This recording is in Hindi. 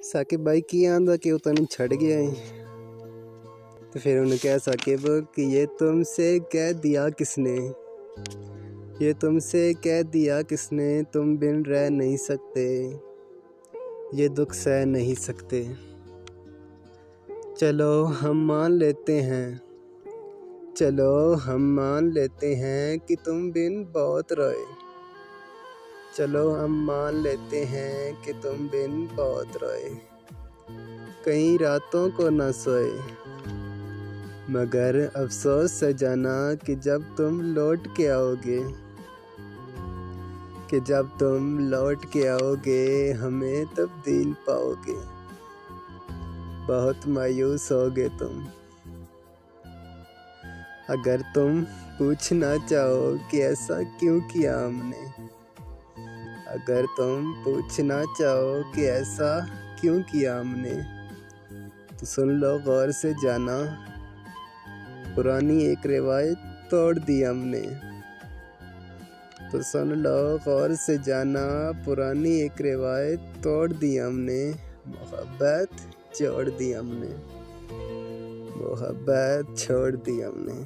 साकिब भाई की आंदा कि उतनी छड़ गया है। तो फिर उन्हें कहा साकिब कि ये तुमसे कह दिया किसने, ये तुमसे कह दिया किसने, तुम बिन रह नहीं सकते, ये दुख सह नहीं सकते। चलो हम मान लेते हैं, चलो हम मान लेते हैं कि तुम बिन बहुत रोए, चलो हम मान लेते हैं कि तुम बिन बहुत रोए, कई रातों को न सोए, मगर अफसोस से जाना कि जब तुम लौट के आओगे, कि जब तुम लौट के आओगे हमें तब्दील पाओगे, बहुत मायूस होगे तुम। अगर तुम पूछना चाहो कि ऐसा क्यों किया हमने, अगर तुम पूछना चाहो कि ऐसा क्यों किया हमने, तो सुन लो गौर से जाना, पुरानी एक रिवायत तोड़ दी हमने। तो सुन लो गौर से जाना, पुरानी एक रिवायत तोड़ दी हमने, मोहब्बत छोड़ दी हमने, मोहब्बत छोड़ दी हमने।